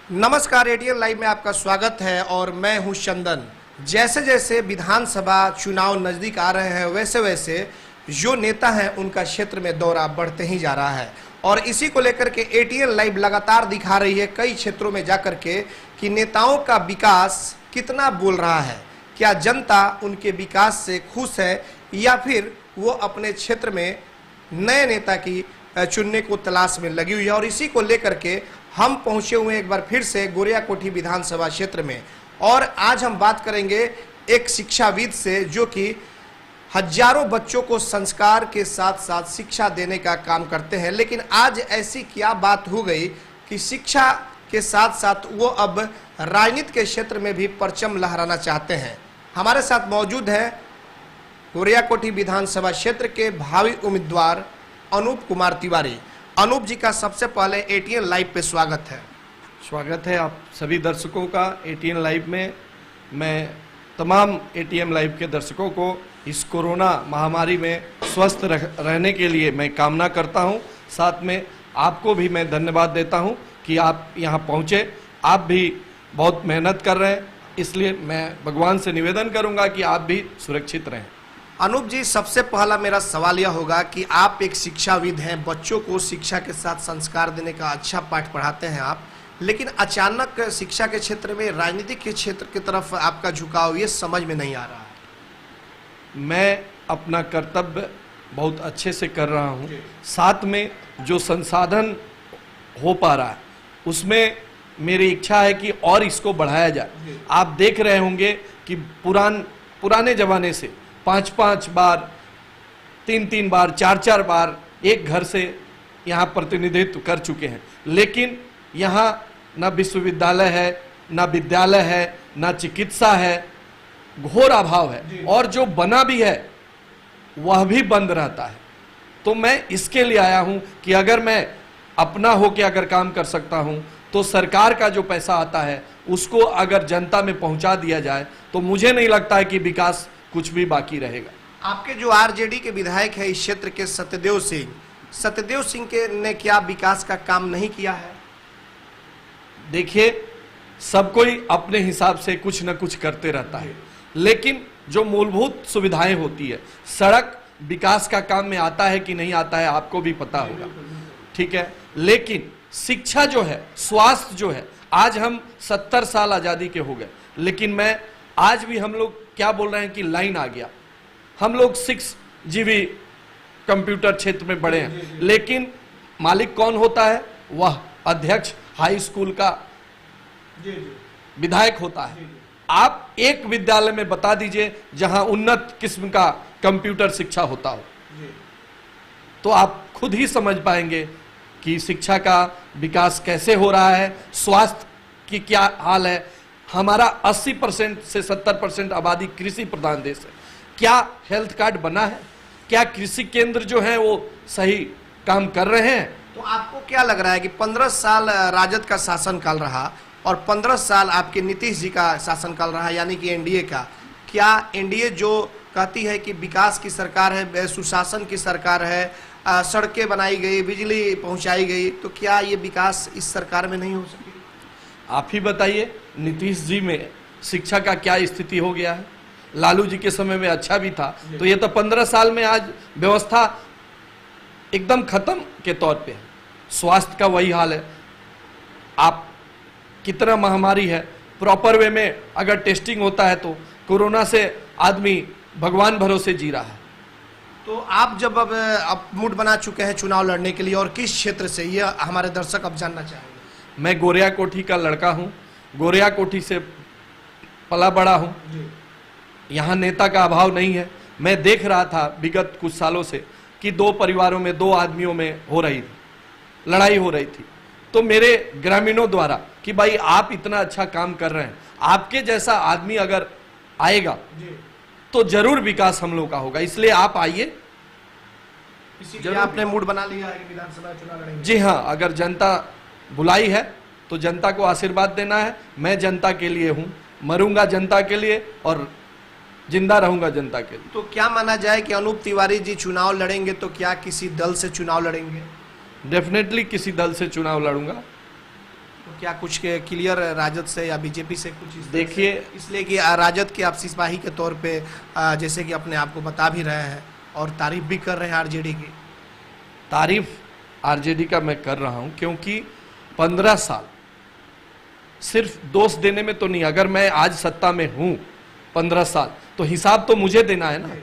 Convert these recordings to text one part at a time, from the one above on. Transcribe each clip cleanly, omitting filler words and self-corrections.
नमस्कार, ATN live में आपका स्वागत है और मैं हूं चंदन। जैसे जैसे विधानसभा चुनाव नज़दीक आ रहे हैं वैसे वैसे जो नेता हैं उनका क्षेत्र में दौरा बढ़ते ही जा रहा है और इसी को लेकर के एटीएन लाइव लगातार दिखा रही है कई क्षेत्रों में जाकर के कि नेताओं का विकास कितना बोल रहा है। क्या जनता उनके विकास से खुश है या फिर वो अपने क्षेत्र में नए नेता की चुनने को तलाश में लगी हुई है। और इसी को लेकर के हम पहुंचे हुए एक बार फिर से गोरियाकोठी विधानसभा क्षेत्र में और आज हम बात करेंगे एक शिक्षाविद से जो कि हजारों बच्चों को संस्कार के साथ साथ शिक्षा देने का काम करते हैं। लेकिन आज ऐसी क्या बात हो गई कि शिक्षा के साथ साथ वो अब राजनीति के क्षेत्र में भी परचम लहराना चाहते हैं। हमारे साथ मौजूद हैं गोरियाकोठी विधानसभा क्षेत्र के भावी उम्मीदवार अनूप कुमार तिवारी। अनूप जी का सबसे पहले एटीएन लाइव पे स्वागत है। स्वागत है आप सभी दर्शकों का एटीएन लाइव में। मैं तमाम एटीएन लाइव के दर्शकों को इस कोरोना महामारी में स्वस्थ रहने के लिए मैं कामना करता हूं। साथ में आपको भी मैं धन्यवाद देता हूं कि आप यहां पहुंचे। आप भी बहुत मेहनत कर रहे हैं, इसलिए मैं भगवान से निवेदन करूंगा कि आप भी सुरक्षित रहें। अनूप जी, सबसे पहला मेरा सवाल यह होगा कि आप एक शिक्षाविद हैं, बच्चों को शिक्षा के साथ संस्कार देने का अच्छा पाठ पढ़ाते हैं आप, लेकिन अचानक शिक्षा के क्षेत्र में राजनीतिक के क्षेत्र की तरफ आपका झुकाव ये समझ में नहीं आ रहा है। मैं अपना कर्तव्य बहुत अच्छे से कर रहा हूँ, साथ में जो संसाधन हो पा रहा है उसमें मेरी इच्छा है कि और इसको बढ़ाया जाए। आप देख रहे होंगे कि पुराने ज़माने से 5-5 बार, 3-3 बार, 4-4 बार एक घर से यहाँ प्रतिनिधित्व कर चुके हैं, लेकिन यहाँ न विश्वविद्यालय है, न विद्यालय है, न चिकित्सा है, घोर अभाव है और जो बना भी है वह भी बंद रहता है। तो मैं इसके लिए आया हूँ कि अगर मैं अपना होकर अगर काम कर सकता हूँ तो सरकार का जो पैसा आता है उसको अगर जनता में पहुँचा दिया जाए तो मुझे नहीं लगता है कि विकास कुछ भी बाकी रहेगा। आपके जो आरजेडी के विधायक है इस क्षेत्र के सत्यदेव सिंह के ने क्या विकास का काम नहीं किया है? देखिए, सब कोई अपने हिसाब से कुछ न कुछ करते रहता है, लेकिन जो मूलभूत सुविधाएं होती है, सड़क विकास का काम में आता है कि नहीं आता है आपको भी पता होगा, ठीक है। लेकिन शिक्षा जो है, स्वास्थ्य जो है, आज हम 70 साल आजादी के हो गए, लेकिन मैं आज भी हम लोग क्या बोल रहे हैं कि लाइन आ गया। हम लोग 6 GB कंप्यूटर क्षेत्र में बढ़े हैं, लेकिन मालिक कौन होता है? वह अध्यक्ष हाई स्कूल का विधायक होता है। आप एक विद्यालय में बता दीजिए जहां उन्नत किस्म का कंप्यूटर शिक्षा होता हो, तो आप खुद ही समझ पाएंगे कि शिक्षा का विकास कैसे हो रहा है, स्वास्थ्य की क्या हाल है। हमारा 80% से 70% आबादी कृषि प्रधान देश है। क्या हेल्थ कार्ड बना है? क्या कृषि केंद्र जो है वो सही काम कर रहे हैं? तो आपको क्या लग रहा है कि 15 साल राजद का शासनकाल रहा और 15 साल आपके नीतीश जी का शासनकाल रहा, यानी कि एनडीए का, क्या एनडीए जो कहती है कि विकास की सरकार है, सुशासन की सरकार है, सड़कें बनाई गई, बिजली पहुंचाई गई, तो क्या ये विकास इस सरकार में नहीं हो सकी? आप ही बताइए, नीतीश जी में शिक्षा का क्या स्थिति हो गया है? लालू जी के समय में अच्छा भी था, तो ये तो 15 साल में आज व्यवस्था एकदम खत्म के तौर पे है। स्वास्थ्य का वही हाल है। आप कितना महामारी है, प्रॉपर वे में अगर टेस्टिंग होता है तो कोरोना से आदमी भगवान भरोसे जी रहा है। तो आप जब अब मूड बना चुके हैं चुनाव लड़ने के लिए, और किस क्षेत्र से, ये हमारे दर्शक अब जानना चाहेंगे। मैं गोरियाकोठी का लड़का हूँ, गोरियाकोठी से पला बड़ा हूँ। यहाँ नेता का अभाव नहीं है। मैं देख रहा था विगत कुछ सालों से कि 2 परिवारों में 2 आदमियों में हो रही थी, लड़ाई हो रही थी। तो मेरे ग्रामीणों द्वारा कि भाई आप इतना अच्छा काम कर रहे हैं, आपके जैसा आदमी अगर आएगा तो जरूर विकास हम लोग का होगा, इसलिए आप आइए। जरूर आपने मूड बना लिया है कि विधानसभा चुनाव लड़ेंगे? जी हाँ, अगर जनता बुलाई है तो जनता को आशीर्वाद देना है। मैं जनता के लिए हूँ, मरूंगा जनता के लिए और जिंदा रहूंगा जनता के लिए। तो क्या माना जाए कि अनूप तिवारी जी चुनाव लड़ेंगे तो क्या किसी दल से चुनाव लड़ेंगे? डेफिनेटली किसी दल से चुनाव लड़ूंगा। तो क्या कुछ क्लियर राजद से या बीजेपी से कुछ इस तरह से? देखिए, इसलिए कि राजद के आप सिपाही के तौर पे जैसे कि अपने आप को बता भी रहे हैं और तारीफ भी कर रहे हैं आरजेडी की। तारीफ आरजेडी का मैं कर रहा हूं क्योंकि 15 साल सिर्फ दोष देने में तो नहीं, अगर मैं आज सत्ता में हूं 15 साल तो हिसाब तो मुझे देना है ना।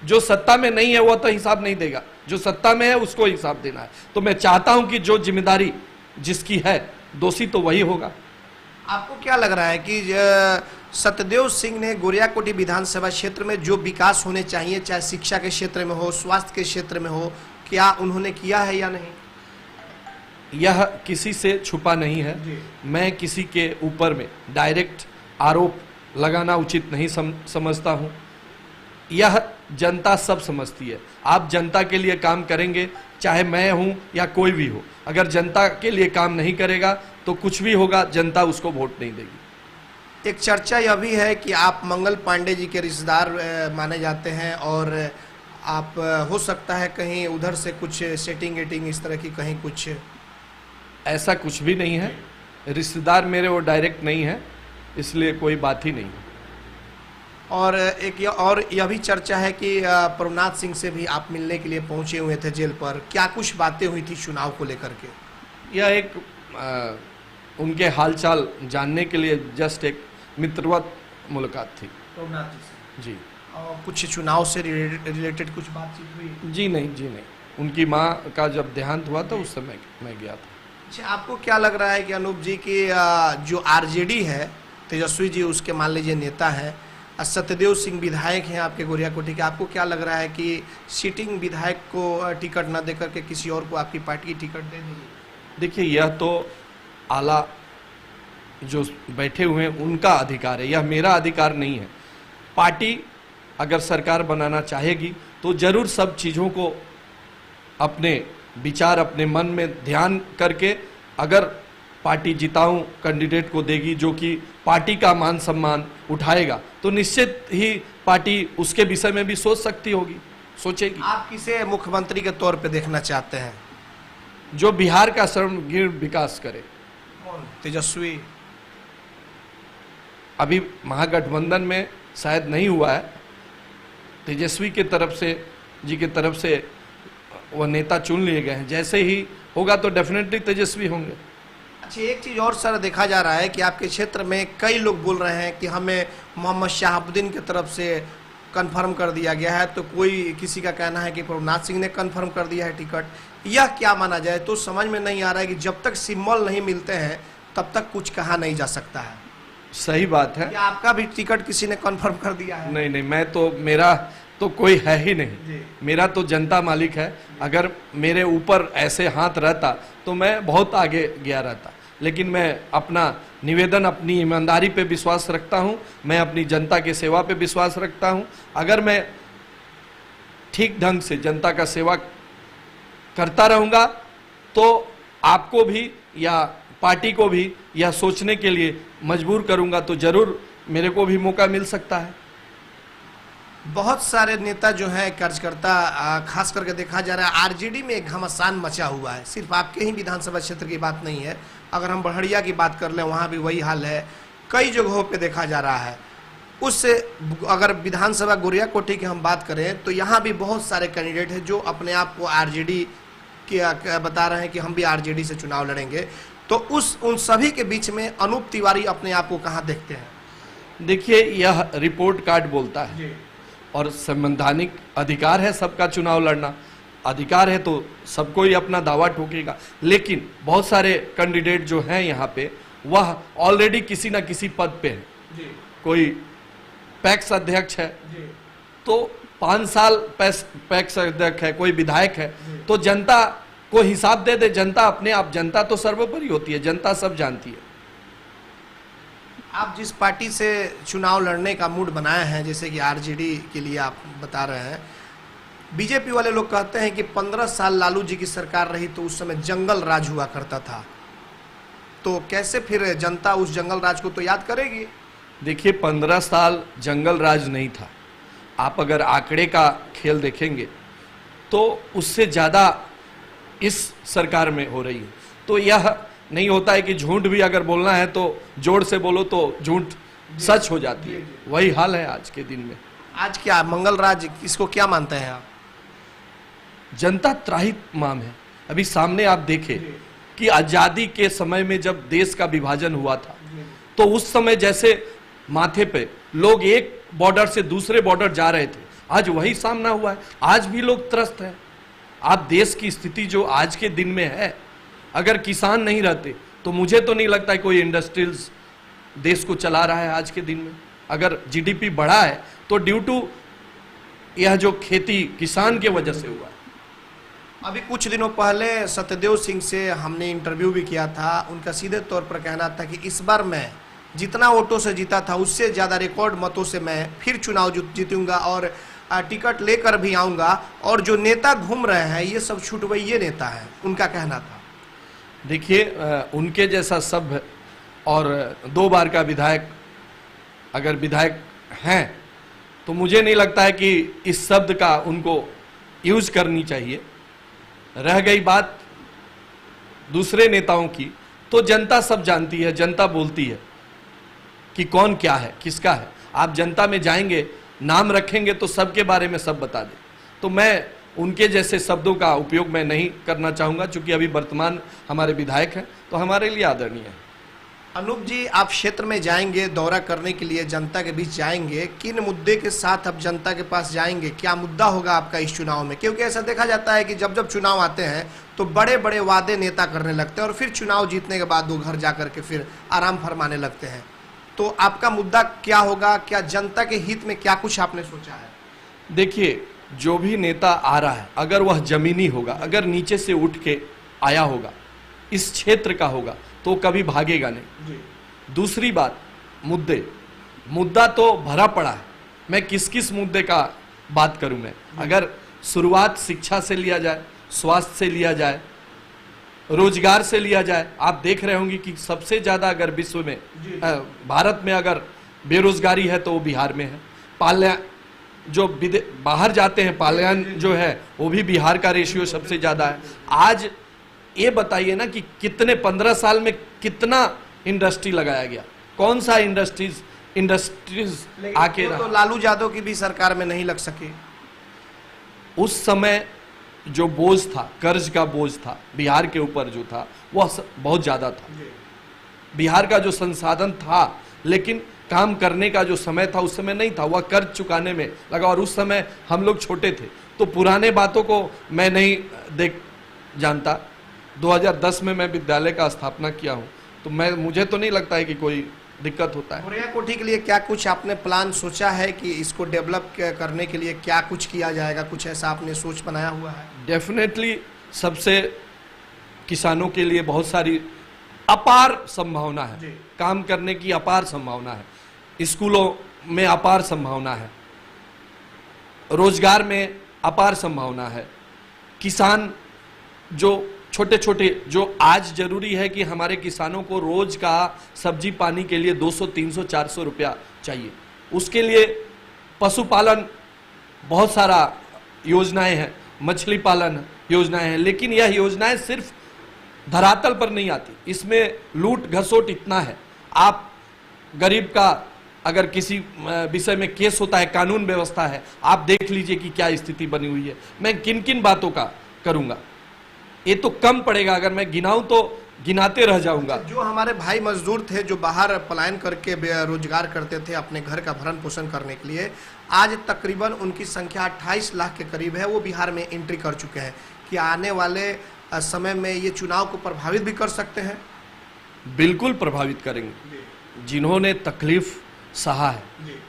जो सत्ता में नहीं है वो तो हिसाब नहीं देगा, जो सत्ता में है उसको हिसाब देना है। तो मैं चाहता हूं कि जो जिम्मेदारी जिसकी है, दोषी तो वही होगा। आपको क्या लग रहा है कि सत्यदेव सिंह ने गोरियाकोटी विधानसभा क्षेत्र में जो विकास होने चाहिए, चाहे शिक्षा के क्षेत्र में हो, स्वास्थ्य के क्षेत्र में हो, क्या उन्होंने किया है या नहीं? यह किसी से छुपा नहीं है। मैं किसी के ऊपर में डायरेक्ट आरोप लगाना उचित नहीं समझता हूं। यह जनता सब समझती है। आप जनता के लिए काम करेंगे, चाहे मैं हूं या कोई भी हो। अगर जनता के लिए काम नहीं करेगा तो कुछ भी होगा, जनता उसको वोट नहीं देगी। एक चर्चा यह भी है कि आप मंगल पांडे जी के रिश्तेदार माने जाते हैं और आप हो सकता है कहीं उधर से कुछ सेटिंग वेटिंग इस तरह की कहीं कुछ। ऐसा कुछ भी नहीं है। रिश्तेदार मेरे वो डायरेक्ट नहीं है, इसलिए कोई बात ही नहीं है। और यह भी चर्चा है कि प्रभुनाथ सिंह से भी आप मिलने के लिए पहुंचे हुए थे जेल पर। क्या कुछ बातें हुई थी चुनाव को लेकर के? यह एक उनके हालचाल जानने के लिए जस्ट एक मित्रवत मुलाकात थी। प्रभुनाथ जी। और कुछ चुनाव से रिलेटेड कुछ बातचीत हुई? जी नहीं। उनकी माँ का जब देहांत हुआ था उस समय मैं गया था। अच्छा, आपको क्या लग रहा है कि अनूप जी की जो आरजेडी है, तेजस्वी जी उसके मान लीजिए नेता है, सत्यदेव सिंह विधायक हैं आपके गोरियाकोटी के, आपको क्या लग रहा है कि सिटिंग विधायक को टिकट न देकर के किसी और को आपकी पार्टी की टिकट दे देगी? देखिए, यह तो आला जो बैठे हुए हैं उनका अधिकार है, यह मेरा अधिकार नहीं है। पार्टी अगर सरकार बनाना चाहेगी तो जरूर सब चीज़ों को अपने विचार, अपने मन में ध्यान करके अगर पार्टी जिताऊं कैंडिडेट को देगी जो कि पार्टी का मान सम्मान उठाएगा, तो निश्चित ही पार्टी उसके विषय में भी सोच सकती होगी, सोचेगी। आप किसे मुख्यमंत्री के तौर पे देखना चाहते हैं? जो बिहार का सर्वांगीण विकास करे। कौन? तेजस्वी? अभी महागठबंधन में शायद नहीं हुआ है। तेजस्वी के तरफ से जी की तरफ से वह नेता चुन लिए गए हैं। जैसे ही होगा तो डेफिनेटली तेजस्वी होंगे। अच्छा, एक चीज़ और सर देखा जा रहा है कि आपके क्षेत्र में कई लोग बोल रहे हैं कि हमें मोहम्मद शहाबुद्दीन की तरफ से कंफर्म कर दिया गया है, तो कोई किसी का कहना है कि प्रभुनाथ सिंह ने कंफर्म कर दिया है टिकट। यह क्या माना जाए? तो समझ में नहीं आ रहा है कि जब तक सिंबल नहीं मिलते हैं तब तक कुछ कहा नहीं जा सकता है। सही बात है। क्या आपका भी टिकट किसी ने कंफर्म कर दिया है? नहीं, मैं तो, मेरा तो कोई है ही नहीं। मेरा तो जनता मालिक है। अगर मेरे ऊपर ऐसे हाथ रहता तो मैं बहुत आगे गया रहता, लेकिन मैं अपना निवेदन, अपनी ईमानदारी पे विश्वास रखता हूं। मैं अपनी जनता के सेवा पे विश्वास रखता हूं। अगर मैं ठीक ढंग से जनता का सेवा करता रहूंगा तो आपको भी या पार्टी को भी यह सोचने के लिए मजबूर करूंगा, तो जरूर मेरे को भी मौका मिल सकता है। बहुत सारे नेता जो हैं, कार्यकर्ता, खास करके देखा जा रहा है आरजेडी में एक घमासान मचा हुआ है। सिर्फ आपके ही विधानसभा क्षेत्र की बात नहीं है, अगर हम बढ़िया की बात कर लें वहाँ भी वही हाल है। कई जगहों पे देखा जा रहा है। उससे अगर विधानसभा गोरियाकोटी की हम बात करें तो यहाँ भी बहुत सारे कैंडिडेट हैं जो अपने आप को आरजेडी के बता रहे हैं कि हम भी आरजेडी से चुनाव लड़ेंगे। तो उन सभी के बीच में अनूप तिवारी अपने आप को कहाँ देखते हैं? देखिए, यह रिपोर्ट कार्ड बोलता है और संवैधानिक अधिकार है सबका चुनाव लड़ना। अधिकार है तो सबको ही अपना दावा ठोकेगा। लेकिन बहुत सारे कैंडिडेट जो हैं यहाँ पे, वह ऑलरेडी किसी ना किसी पद पे है। कोई पैक्स अध्यक्ष है तो 5 साल पैक्स अध्यक्ष है, कोई विधायक है, तो जनता को हिसाब दे दे। जनता अपने आप, जनता तो सर्वोपरि होती है, जनता सब जानती है। आप जिस पार्टी से चुनाव लड़ने का मूड बनाए हैं, जैसे कि आरजेडी के लिए आप बता रहे हैं, बीजेपी वाले लोग कहते हैं कि 15 साल लालू जी की सरकार रही तो उस समय जंगल राज हुआ करता था, तो कैसे फिर जनता उस जंगल राज को तो याद करेगी? देखिए, 15 साल जंगल राज नहीं था। आप अगर आंकड़े का खेल देखेंगे तो उससे ज़्यादा इस सरकार में हो रही है। तो यह नहीं होता है कि झूठ भी अगर बोलना है तो जोर से बोलो तो झूठ सच हो जाती है, वही हाल है आज के दिन में। आज क्या मंगल राज इसको क्या मानते हैं आप? जनता त्राहिमाम है। अभी सामने आप देखें कि आजादी के समय में जब देश का विभाजन हुआ था तो उस समय जैसे माथे पे लोग एक बॉर्डर से दूसरे बॉर्डर जा रहे थे, आज वही सामना हुआ है। आज भी लोग त्रस्त हैं। आप देश की स्थिति जो आज के दिन में है, अगर किसान नहीं रहते तो मुझे तो नहीं लगता है कोई इंडस्ट्रियल्स देश को चला रहा है आज के दिन में। अगर जीडीपी बढ़ा है तो ड्यू टू यह जो खेती किसान के वजह से हुआ है। अभी कुछ दिनों पहले सत्यदेव सिंह से हमने इंटरव्यू भी किया था। उनका सीधे तौर पर कहना था कि इस बार मैं जितना वोटों से जीता था उससे ज़्यादा रिकॉर्ड मतों से मैं फिर चुनाव जीतूंगा और टिकट लेकर भी आऊंगा। और जो नेता घूम रहे हैं ये सब छुटवैये नेता हैं, उनका कहना था। देखिए, उनके जैसा सभ्य और 2 बार का विधायक अगर विधायक हैं तो मुझे नहीं लगता है कि इस शब्द का उनको यूज करनी चाहिए। रह गई बात दूसरे नेताओं की, तो जनता सब जानती है, जनता बोलती है कि कौन क्या है, किसका है। आप जनता में जाएंगे, नाम रखेंगे तो सबके बारे में सब बता दें। तो मैं उनके जैसे शब्दों का उपयोग मैं नहीं करना चाहूँगा, चूंकि अभी वर्तमान हमारे विधायक हैं तो हमारे लिए आदरणीय है। अनूप जी, आप क्षेत्र में जाएंगे, दौरा करने के लिए जनता के बीच जाएंगे, किन मुद्दे के साथ आप जनता के पास जाएंगे? क्या मुद्दा होगा आपका इस चुनाव में? क्योंकि ऐसा देखा जाता है कि जब जब चुनाव आते हैं तो बड़े बड़े वादे नेता करने लगते हैं और फिर चुनाव जीतने के बाद वो घर जा करके फिर आराम फरमाने लगते हैं। तो आपका मुद्दा क्या होगा? क्या जनता के हित में क्या कुछ आपने सोचा है? देखिए, जो भी नेता आ रहा है अगर वह जमीनी होगा, अगर नीचे से उठ के आया होगा, इस क्षेत्र का होगा, तो कभी भागेगा नहीं। दूसरी बात, मुद्दा तो भरा पड़ा है। मैं किस किस मुद्दे का बात करूं? मैं अगर शुरुआत शिक्षा से लिया जाए, स्वास्थ्य से लिया जाए, रोजगार से लिया जाए, आप देख रहे होंगे कि सबसे ज्यादा अगर विश्व में भारत में अगर बेरोजगारी है तो वो बिहार में है। पाल्यान जो बाहर जाते हैं, पाल्यान जो है वो भी बिहार का रेशियो सबसे ज्यादा है। आज ये बताइए ना कि कितने 15 साल में कितना इंडस्ट्री लगाया गया, कौन सा इंडस्ट्रीज आके रहा? तो लालू यादव की भी सरकार में नहीं लग सके। उस समय जो बोझ था, कर्ज का बोझ था बिहार के ऊपर जो था वह बहुत ज्यादा था। बिहार का जो संसाधन था लेकिन काम करने का जो समय था उस समय नहीं था, वह कर्ज चुकाने में लगा। और उस समय हम लोग छोटे थे तो पुराने बातों को मैं नहीं जानता। 2010 में मैं विद्यालय का स्थापना किया हूं, तो मुझे तो नहीं लगता है कि कोई दिक्कत होता है। गोरैया कोठी के लिए क्या कुछ आपने प्लान सोचा है कि इसको डेवलप करने के लिए क्या कुछ किया जाएगा? कुछ ऐसा आपने सोच बनाया हुआ है? डेफिनेटली सबसे किसानों के लिए बहुत सारी अपार संभावना है, काम करने की अपार संभावना है, स्कूलों में अपार संभावना है, रोजगार में अपार संभावना है। किसान जो छोटे छोटे, जो आज जरूरी है कि हमारे किसानों को रोज का सब्जी पानी के लिए 200, 300, 400 रुपया चाहिए, उसके लिए पशुपालन बहुत सारा योजनाएं हैं, मछली पालन योजनाएं हैं, लेकिन यह योजनाएं सिर्फ धरातल पर नहीं आती। इसमें लूट घसोट इतना है। आप गरीब का अगर किसी विषय में केस होता है, कानून व्यवस्था है, आप देख लीजिए कि क्या स्थिति बनी हुई है। मैं किन किन बातों का करूंगा, ये तो कम पड़ेगा, अगर मैं गिनाऊं तो गिनाते रह जाऊंगा। जो हमारे भाई मजदूर थे जो बाहर पलायन करके रोजगार करते थे अपने घर का भरण पोषण करने के लिए, आज तकरीबन उनकी संख्या 28 लाख के करीब है, वो बिहार में एंट्री कर चुके हैं। कि आने वाले समय में ये चुनाव को प्रभावित भी कर सकते हैं? बिल्कुल प्रभावित करेंगे। जिन्होंने तकलीफ सहा है,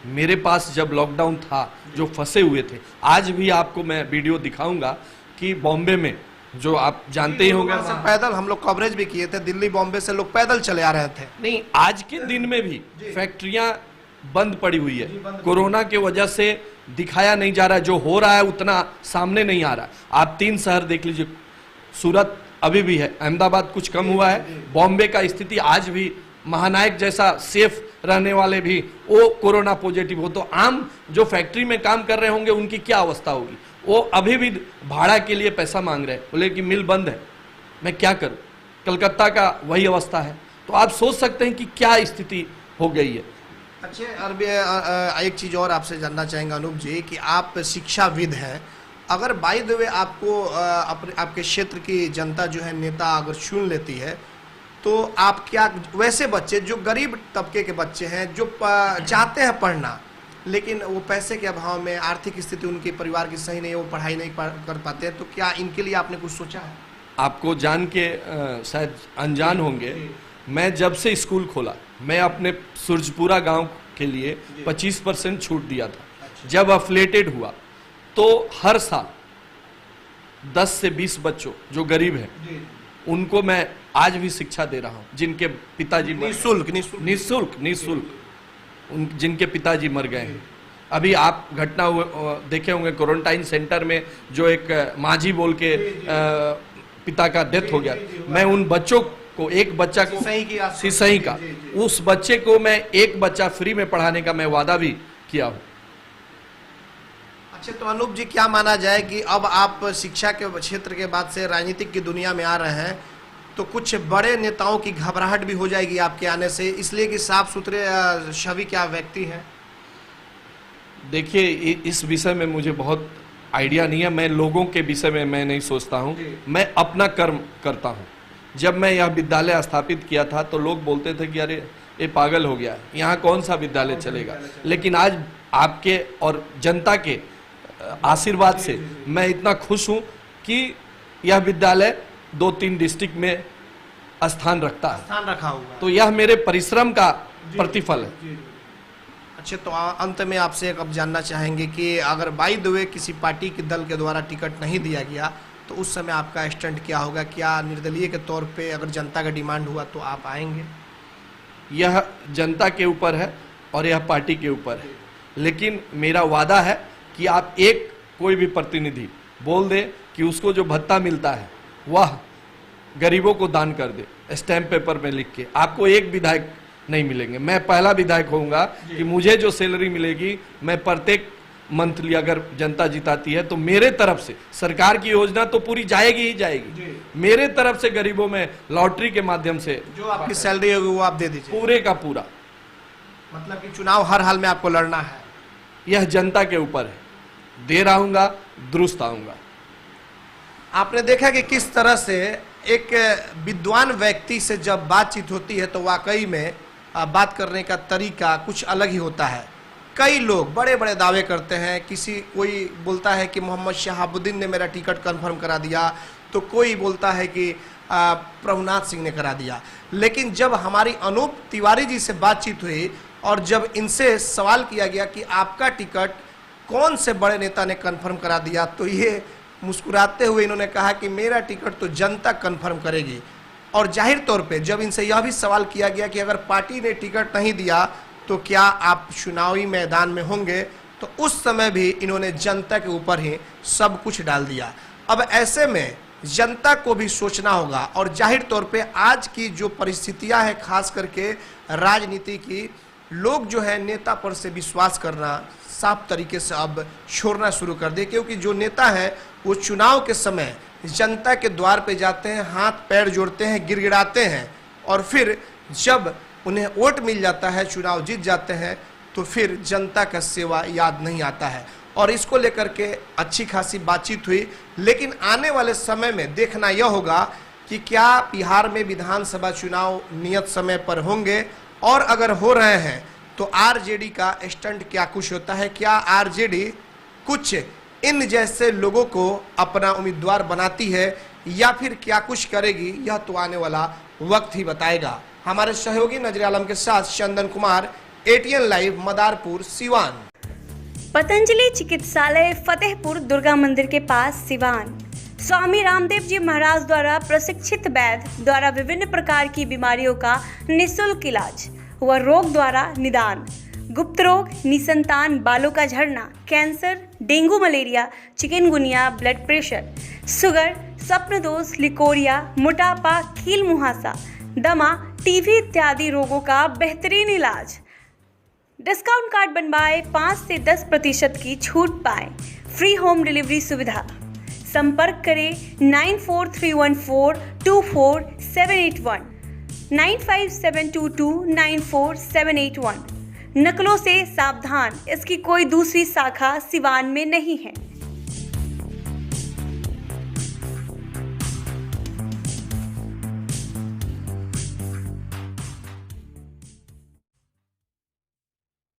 मेरे पास जब लॉकडाउन था जो फंसे हुए थे, आज भी आपको मैं वीडियो दिखाऊंगा कि बॉम्बे में, जो आप जानते ही होंगे, पैदल हम लोग कवरेज भी किए थे, दिल्ली बॉम्बे से लोग पैदल चले आ रहे थे। नहीं, आज के दिन में भी फैक्ट्रियां बंद पड़ी हुई है, कोरोना के वजह से दिखाया नहीं जा रहा है, जो हो रहा है उतना सामने नहीं आ रहा है। आप 3 शहर देख लीजिए, सूरत अभी भी है, अहमदाबाद कुछ कम हुआ है, बॉम्बे का स्थिति आज भी, महानायक जैसा सेफ रहने वाले भी वो कोरोना पॉजिटिव हो। तो आम जो फैक्ट्री में काम कर रहे होंगे उनकी क्या अवस्था होगी? वो अभी भी भाड़ा के लिए पैसा मांग रहे हैं, बोले कि मिल बंद है, मैं क्या करूं? कलकत्ता का वही अवस्था है। तो आप सोच सकते हैं कि क्या स्थिति हो गई है। अच्छे एक चीज़ और आपसे जानना चाहेंगे अनूप जी कि आप शिक्षाविद हैं। अगर बाय द वे आपको आपके क्षेत्र की जनता जो है नेता अगर चुन लेती है तो आप क्या वैसे बच्चे जो गरीब तबके के बच्चे हैं जो चाहते हैं पढ़ना लेकिन वो पैसे के अभाव में आर्थिक स्थिति उनके परिवार की सही नहीं है, वो पढ़ाई नहीं कर पाते हैं, तो क्या इनके लिए आपने कुछ सोचा है? आपको जान के शायद अनजान होंगे, मैं जब से स्कूल खोला मैं अपने सूरजपुरा गांव के लिए 25% छूट दिया था। जब अफिलिएटेड हुआ तो हर साल 10 से 20 बच्चों जो गरीब हैं उनको मैं आज भी शिक्षा दे रहा हूं, जिनके पिताजी निःशुल्क जिनके पिताजी मर गए हैं। अभी आप घटना देखे होंगे क्वारंटाइन सेंटर में जो एक माझी बोल के पिता का डेथ हो गया। मैं उन बच्चों को एक बच्चा को सिसई का उस बच्चे को मैं एक बच्चा फ्री में पढ़ाने का मैं वादा भी किया हूँ। अच्छा, तो अनूप जी क्या माना जाए कि अब आप शिक्षा के क्षेत्र के बाद से राजनीतिक की दुनिया में आ रहे हैं तो कुछ बड़े नेताओं की घबराहट भी हो जाएगी आपके आने से, इसलिए कि साफ सुथरे छवि क्या व्यक्ति हैं? देखिए इस विषय में मुझे बहुत आइडिया नहीं है, मैं लोगों के विषय में मैं नहीं सोचता हूँ, मैं अपना कर्म करता हूँ। जब मैं यह विद्यालय स्थापित किया था तो लोग बोलते थे कि अरे ये पागल हो गया, यहाँ कौन सा विद्यालय चलेगा। लेकिन आज आपके और जनता के आशीर्वाद से मैं इतना खुश हूँ कि यह विद्यालय 2-3 डिस्ट्रिक्ट में स्थान रखा हुआ, तो यह मेरे परिश्रम का प्रतिफल है। अच्छा, तो अंत में आपसे अब जानना चाहेंगे कि अगर बाय द वे किसी पार्टी के दल के द्वारा टिकट नहीं दिया गया तो उस समय आपका स्टैंड क्या होगा? क्या निर्दलीय के तौर पे अगर जनता का डिमांड हुआ तो आप आएंगे? यह जनता के ऊपर है और यह पार्टी के ऊपर है, लेकिन मेरा वादा है कि आप एक कोई भी प्रतिनिधि बोल दे कि उसको जो भत्ता मिलता है वह गरीबों को दान कर दे, स्टैम्प पेपर में लिख के। आपको एक विधायक नहीं मिलेंगे, मैं पहला विधायक होऊंगा कि मुझे जो सैलरी मिलेगी मैं प्रत्येक मंथली अगर जनता जिताती है तो मेरे तरफ से सरकार की योजना तो पूरी जाएगी ही जाएगी, मेरे तरफ से गरीबों में लॉटरी के माध्यम से जो आपकी सैलरी होगी वो आप दे दीजिए, पूरे का पूरा। मतलब कि चुनाव हर हाल में आपको लड़ना है? यह जनता के ऊपर है, देर आऊंगा दुरुस्त आऊंगा। आपने देखा कि किस तरह से एक विद्वान व्यक्ति से जब बातचीत होती है तो वाकई में बात करने का तरीका कुछ अलग ही होता है। कई लोग बड़े बड़े दावे करते हैं, कोई बोलता है कि मोहम्मद शहाबुद्दीन ने मेरा टिकट कंफर्म करा दिया, तो कोई बोलता है कि प्रभुनाथ सिंह ने करा दिया। लेकिन जब हमारी अनूप तिवारी जी से बातचीत हुई और जब इनसे सवाल किया गया कि आपका टिकट कौन से बड़े नेता ने कंफर्म करा दिया, तो ये मुस्कुराते हुए इन्होंने कहा कि मेरा टिकट तो जनता कंफर्म करेगी। और जाहिर तौर पे जब इनसे यह भी सवाल किया गया कि अगर पार्टी ने टिकट नहीं दिया तो क्या आप चुनावी मैदान में होंगे, तो उस समय भी इन्होंने जनता के ऊपर ही सब कुछ डाल दिया। अब ऐसे में जनता को भी सोचना होगा और जाहिर तौर पे आज की जो परिस्थितियां हैं खास करके राजनीति की, लोग जो है नेता पर से विश्वास करना साफ तरीके से अब छोड़ना शुरू कर दे, क्योंकि जो नेता है वो चुनाव के समय जनता के द्वार पे जाते हैं, हाथ पैर जोड़ते हैं, गिड़गिड़ाते हैं और फिर जब उन्हें वोट मिल जाता है, चुनाव जीत जाते हैं, तो फिर जनता का सेवा याद नहीं आता है। और इसको लेकर के अच्छी खासी बातचीत हुई, लेकिन आने वाले समय में देखना यह होगा कि क्या बिहार में विधानसभा चुनाव नियत समय पर होंगे, और अगर हो रहे हैं तो आरजेडी का स्टंट क्या कुछ होता है, क्या आरजेडी कुछ इन जैसे लोगों को अपना उम्मीदवार बनाती है या फिर क्या कुछ करेगी, यह तो आने वाला वक्त ही बताएगा। हमारे सहयोगी नजर आलम के साथ चंदन कुमार, ATN लाइव, मदारपुर, सिवान। पतंजलि चिकित्सालय, फतेहपुर दुर्गा मंदिर के पास, सिवान। स्वामी रामदेव जी महाराज द्वारा प्रशिक्षित वैद्य द्वारा विभिन्न प्रकार की बीमारियों का निःशुल्क इलाज व रोग द्वारा निदान, गुप्त रोग, निसंतान बालों का झड़ना, cancer, dengue, malaria, chikungunya, blood pressure, sugar, स्वप्न दोष, लिकोरिया, मोटापा, कील मुहासा, दमा, टीबी इत्यादि रोगों का बेहतरीन इलाज। डिस्काउंट कार्ड बनवाए, 5 से 10% की छूट पाएं, फ्री होम डिलीवरी सुविधा। संपर्क करें 9431424781 9572294781। नकलों से सावधान, इसकी कोई दूसरी शाखा सिवान में नहीं है।